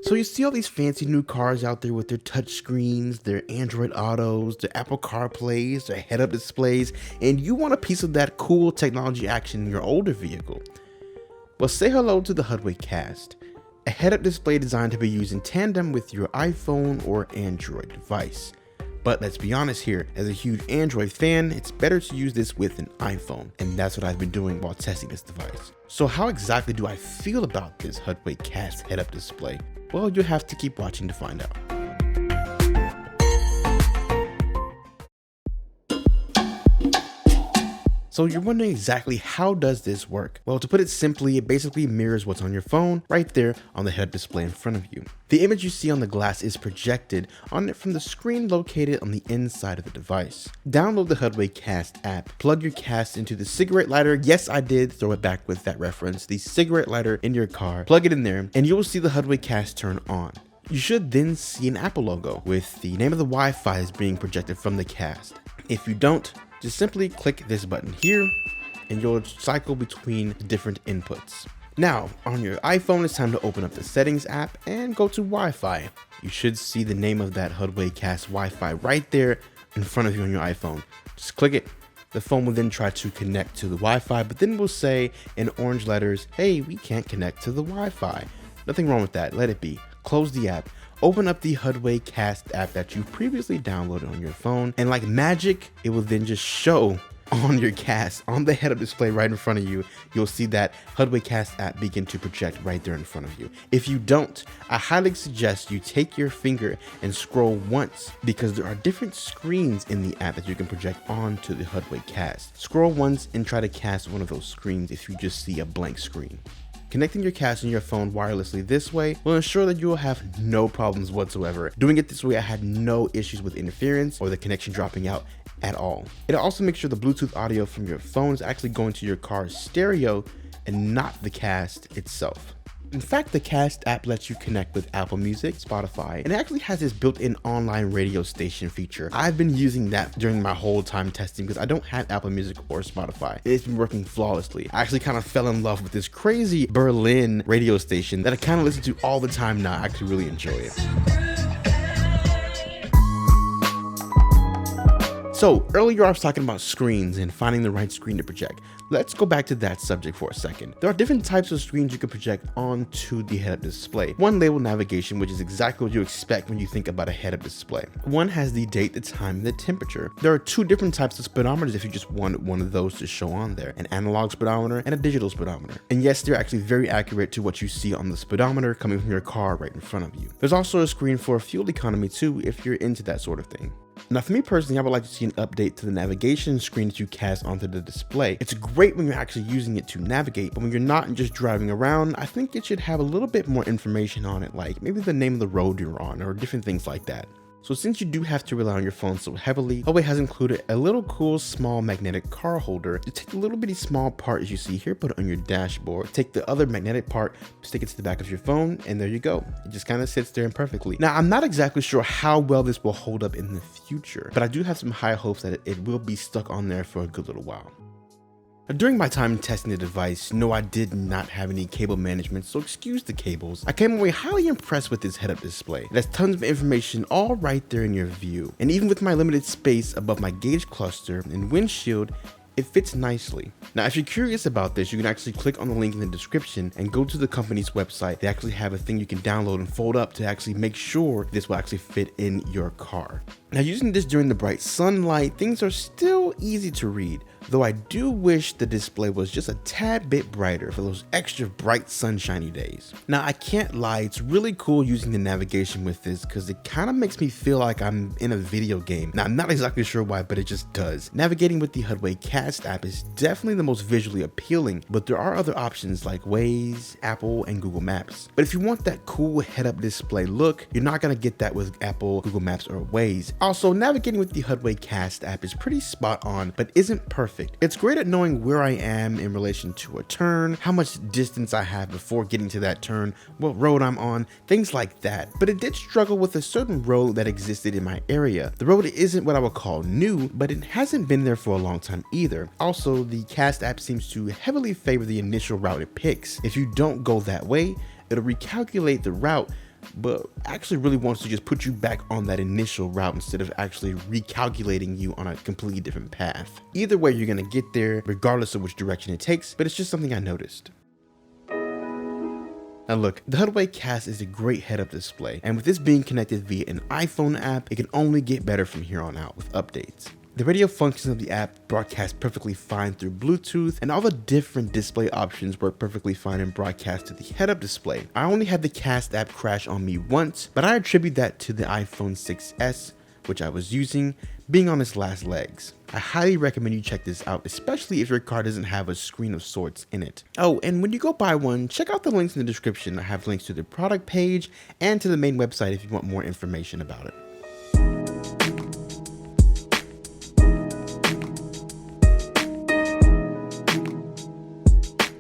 So you see all these fancy new cars out there with their touch screens, their Android Autos, their Apple CarPlays, their head-up displays, and you want a piece of that cool technology action in your older vehicle. Well, say hello to the Hudway Cast, a head-up display designed to be used in tandem with your iPhone or Android device. But let's be honest here, as a huge Android fan, it's better to use this with an iPhone, and that's what I've been doing while testing this device. So how exactly do I feel about this Hudway Cast head-up display? Well, you'll have to keep watching to find out. So you're wondering exactly how does this work? Well, to put it simply, it basically mirrors what's on your phone right there on the head-up display in front of you. The image you see on the glass is projected on it from the screen located on the inside of the device. Download the Hudway Cast app, plug your Cast into the cigarette lighter. Yes, I did throw it back with that reference. The cigarette lighter in your car, plug it in there, and you will see the Hudway Cast turn on. You should then see an Apple logo with the name of the Wi-Fi is being projected from the Cast. If you don't, just simply click this button here and you'll cycle between different inputs. Now, on your iPhone, it's time to open up the Settings app and go to Wi-Fi. You should see the name of that Hudway Cast Wi-Fi right there in front of you on your iPhone. Just click it. The phone will then try to connect to the Wi-Fi, but then will say in orange letters, hey, we can't connect to the Wi-Fi. Nothing wrong with that, let it be. Close the app. Open up the Hudway Cast app that you previously downloaded on your phone, and like magic, it will then just show on your Cast, on the head-up display right in front of you. You'll see that Hudway Cast app begin to project right there in front of you. If you don't, I highly suggest you take your finger and scroll once, because there are different screens in the app that you can project onto the Hudway Cast. Scroll once and try to cast one of those screens if you just see a blank screen. Connecting your Cast on your phone wirelessly this way will ensure that you will have no problems whatsoever. Doing it this way, I had no issues with interference or the connection dropping out at all. It'll also make sure the Bluetooth audio from your phone is actually going to your car's stereo and not the Cast itself. In fact, the Cast app lets you connect with Apple Music, Spotify, and it actually has this built-in online radio station feature. I've been using that during my whole time testing because I don't have Apple Music or Spotify. It's been working flawlessly. I actually kind of fell in love with this crazy Berlin radio station that I kind of listen to all the time now. I actually really enjoy it. So earlier I was talking about screens and finding the right screen to project. Let's go back to that subject for a second. There are different types of screens you can project onto the head-up display. One labeled navigation, which is exactly what you expect when you think about a head-up display. One has the date, the time, and the temperature. There are two different types of speedometers if you just wanted one of those to show on there, an analog speedometer and a digital speedometer. And yes, they're actually very accurate to what you see on the speedometer coming from your car right in front of you. There's also a screen for fuel economy too, if you're into that sort of thing. Now for me personally, I would like to see an update to the navigation screen that you cast onto the display. It's great when you're actually using it to navigate, but when you're not and just driving around, I think it should have a little bit more information on it, like maybe the name of the road you're on or different things like that. So since you do have to rely on your phone so heavily, Hudway has included a little cool small magnetic car holder. You take the little bitty small part as you see here, put it on your dashboard, take the other magnetic part, stick it to the back of your phone, and there you go. It just kind of sits there perfectly. Now, I'm not exactly sure how well this will hold up in the future, but I do have some high hopes that it will be stuck on there for a good little while. During my time testing the device, no, I did not have any cable management, so excuse the cables. I came away highly impressed with this head-up display. It has tons of information all right there in your view. And even with my limited space above my gauge cluster and windshield, it fits nicely. Now, if you're curious about this, you can actually click on the link in the description and go to the company's website. They actually have a thing you can download and fold up to actually make sure this will actually fit in your car. Now, using this during the bright sunlight, things are still easy to read, though I do wish the display was just a tad bit brighter for those extra bright sunshiny days. Now, I can't lie, it's really cool using the navigation with this because it kind of makes me feel like I'm in a video game. Now, I'm not exactly sure why, but it just does. Navigating with the Hudway Cast app is definitely the most visually appealing, but there are other options like Waze, Apple, and Google Maps. But if you want that cool head-up display look, you're not going to get that with Apple, Google Maps, or Waze. Also, navigating with the Hudway Cast app is pretty spot on, but isn't perfect. It's great at knowing where I am in relation to a turn, how much distance I have before getting to that turn, what road I'm on, things like that. But it did struggle with a certain road that existed in my area. The road isn't what I would call new, but it hasn't been there for a long time either. Also, the Cast app seems to heavily favor the initial route it picks. If you don't go that way, it'll recalculate the route but actually really wants to just put you back on that initial route instead of actually recalculating you on a completely different path. Either way, you're gonna get there regardless of which direction it takes, but it's just something I noticed. Now look, the Hudway Cast is a great head-up display, and with this being connected via an iPhone app, it can only get better from here on out with updates. The radio functions of the app broadcast perfectly fine through Bluetooth, and all the different display options work perfectly fine and broadcast to the head-up display. I only had the Cast app crash on me once, but I attribute that to the iPhone 6s, which I was using, being on its last legs. I highly recommend you check this out, especially if your car doesn't have a screen of sorts in it. Oh, and when you go buy one, check out the links in the description. I have links to the product page and to the main website if you want more information about it.